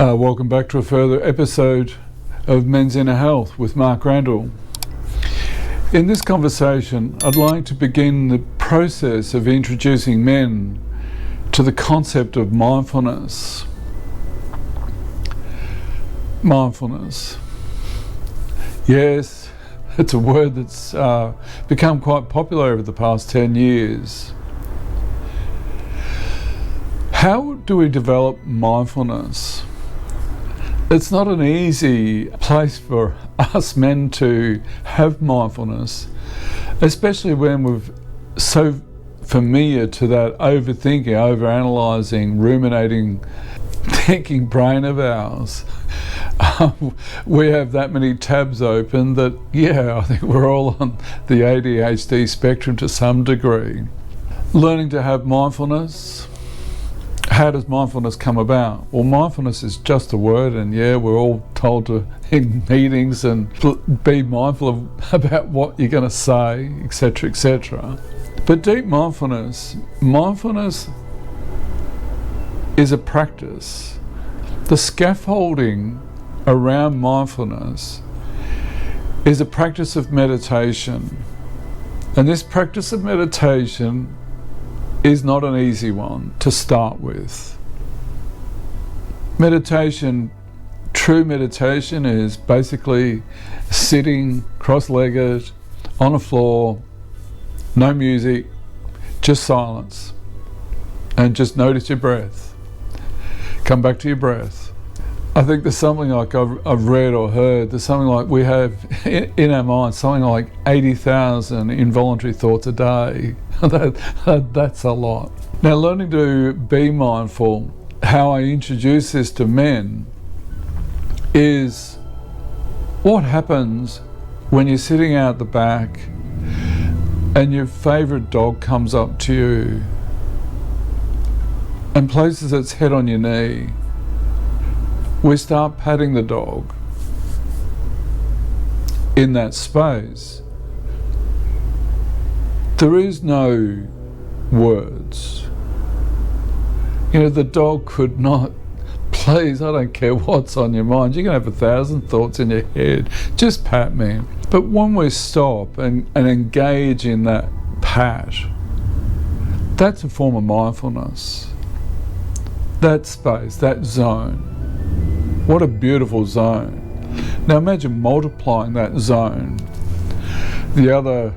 Welcome back to a further episode of Men's Inner Health with Mark Randall. In this conversation, I'd like to begin the process of introducing men to the concept of mindfulness. Mindfulness. Yes, it's a word that's become quite popular over the past 10 years. How do we develop mindfulness? It's not an easy place for us men to have mindfulness, especially when we're so familiar to that overthinking, overanalyzing, ruminating, thinking brain of ours. We have that many tabs open that, I think we're all on the ADHD spectrum to some degree. Learning to have mindfulness. How does mindfulness come about? Well, mindfulness is just a word, and we're all told to, in meetings, and be mindful about what you're going to say, etc., etc. But deep mindfulness is a practice. The scaffolding around mindfulness is a practice of meditation. And this practice of meditation is not an easy one to start with. Meditation, true meditation, is basically sitting cross-legged on a floor, no music, just silence, and just notice your breath. Come back to your breath. I think there's something like I've read or heard, there's something like we have in our minds something like 80,000 involuntary thoughts a day. That's a lot. Now, learning to be mindful, how I introduce this to men is what happens when you're sitting out the back and your favourite dog comes up to you and places its head on your knee. We start patting the dog in that space. There is no words. The dog could not, please, I don't care what's on your mind. You can have 1,000 thoughts in your head. Just pat me. But when we stop and engage in that pat, that's a form of mindfulness. That space, that zone. What a beautiful zone. Now imagine multiplying that zone. The other,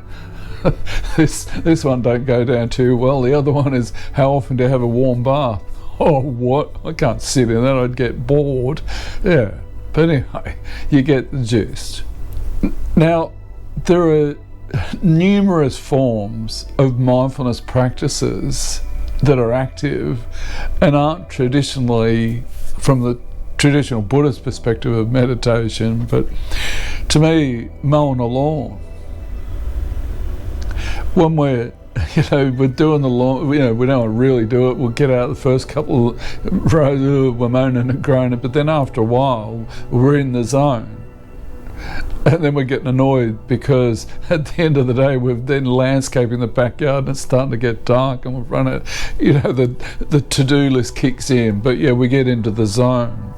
this one don't go down too well. The other one is, how often do you have a warm bath? Oh, what? I can't sit in that, I'd get bored. Yeah, but anyway, you get the gist. Now, there are numerous forms of mindfulness practices that are active and aren't traditionally from the traditional Buddhist perspective of meditation, but to me, mowing the lawn. When we're doing the lawn, we don't want to really do it. We'll get out the first couple of rows, we're moaning and groaning, but then after a while, we're in the zone. And then we're getting annoyed because at the end of the day, we're then landscaping the backyard and it's starting to get dark and we've run out, the to-do list kicks in, but we get into the zone.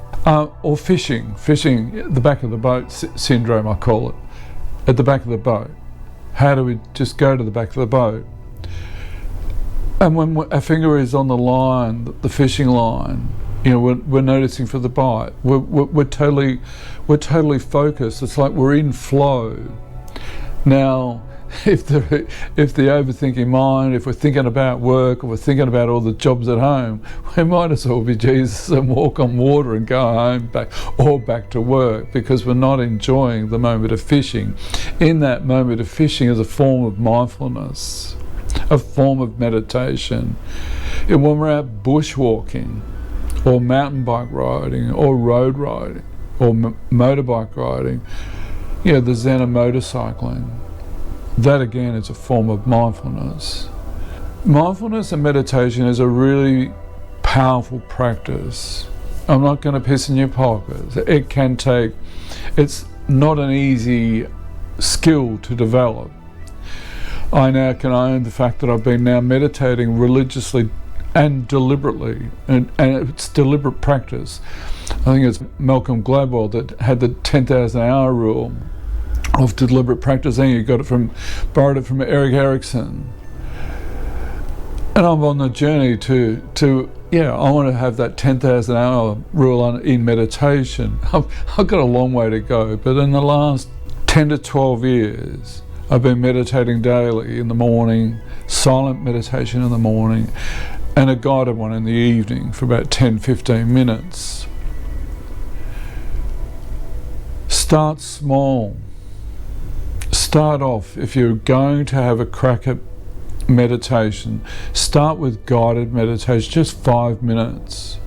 Or fishing, the back of the boat syndrome, I call it, at the back of the boat. How do we just go to the back of the boat? And when our finger is on the line, the fishing line, we're noticing for the bite. We're totally focused. It's like we're in flow. Now, if the overthinking mind, if we're thinking about work or we're thinking about all the jobs at home, we might as well be Jesus and walk on water and go home back to work, because we're not enjoying the moment of fishing. In that moment of fishing is a form of mindfulness, a form of meditation. And when we're out bushwalking or mountain bike riding or road riding or motorbike riding, the Zen of motorcycling, that again is a form of mindfulness. Mindfulness and meditation is a really powerful practice. I'm not going to piss in your pockets. It's not an easy skill to develop. I now can own the fact that I've been now meditating religiously and deliberately, and it's deliberate practice I think it's Malcolm Gladwell that had the 10,000 hour rule of deliberate practice. I think he borrowed it from Erik Erikson. And I'm on the journey to I want to have that 10,000 hour rule in meditation. I've got a long way to go, but in the last 10 to 12 years, I've been meditating daily in the morning, silent meditation in the morning, and a guided one in the evening for about 10-15 minutes. Start small. Start off, if you're going to have a crack at meditation, start with guided meditation, just 5 minutes.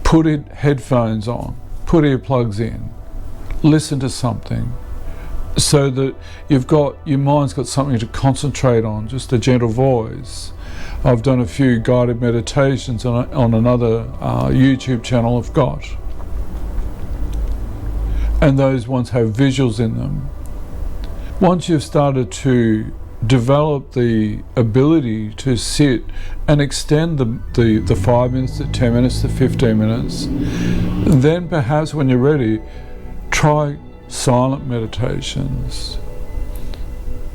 Put headphones on, put earplugs in, listen to something, so that your mind's got something to concentrate on, just a gentle voice. I've done a few guided meditations on another YouTube channel I've got, and those ones have visuals in them. Once you've started to develop the ability to sit and extend the 5 minutes to 10 minutes to 15 minutes, then perhaps when you're ready, try silent meditations.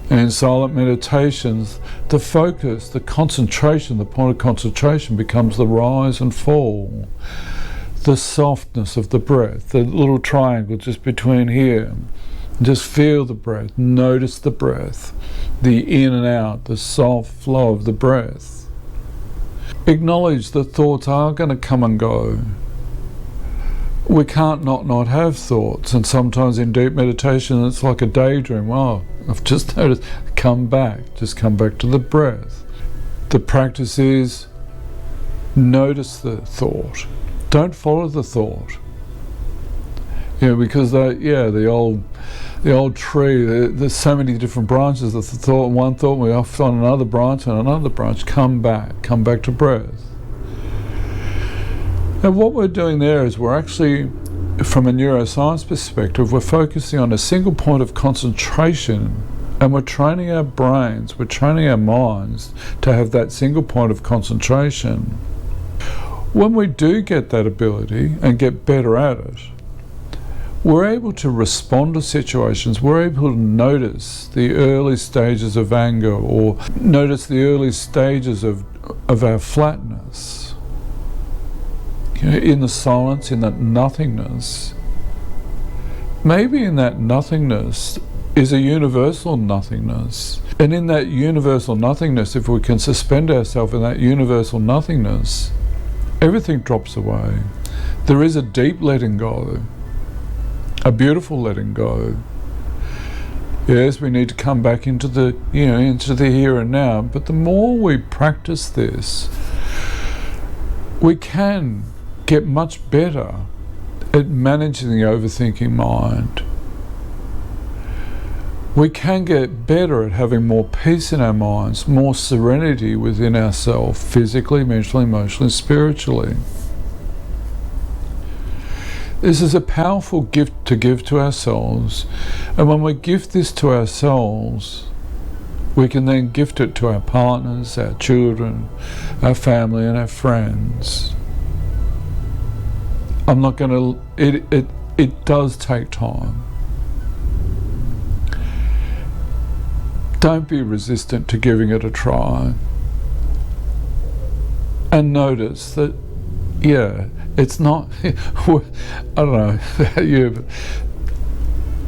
And in silent meditations, the focus, the concentration, the point of concentration becomes the rise and fall, the softness of the breath, the little triangle just between here. Just feel the breath, notice the breath, the in and out, the soft flow of the breath. Acknowledge that thoughts are going to come and go. We can't not have thoughts, and sometimes in deep meditation it's like a daydream. Wow, I've just noticed, just come back to the breath. The practice is notice the thought. Don't follow the thought. Because the old tree, there's so many different branches of the thought. One thought, we off on another branch and another branch. Come back to breath. And what we're doing there is we're actually, from a neuroscience perspective, we're focusing on a single point of concentration, and we're training our brains, we're training our minds to have that single point of concentration. When we do get that ability and get better at it, we're able to respond to situations. We're able to notice the early stages of anger, or notice the early stages of our flatness. In the silence, in that nothingness. Maybe in that nothingness is a universal nothingness. And in that universal nothingness, if we can suspend ourselves in that universal nothingness, everything drops away. There is a deep letting go. A beautiful letting go. Yes, we need to come back into the here and now, but the more we practice this, we can get much better at managing the overthinking mind. We can get better at having more peace in our minds, more serenity within ourselves, physically, mentally, emotionally, spiritually. This is a powerful gift to give to ourselves, and when we gift this to ourselves, we can then gift it to our partners, our children, our family, and our friends. I'm not going to. It does take time. Don't be resistant to giving it a try, and notice that, it's not, I don't know about you, but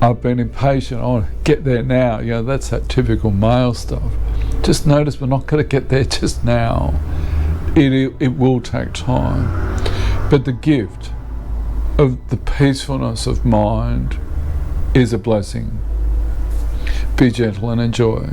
I've been impatient. I want to get there now. That's that typical male stuff. Just notice we're not going to get there just now. It will take time. But the gift of the peacefulness of mind is a blessing. Be gentle and enjoy.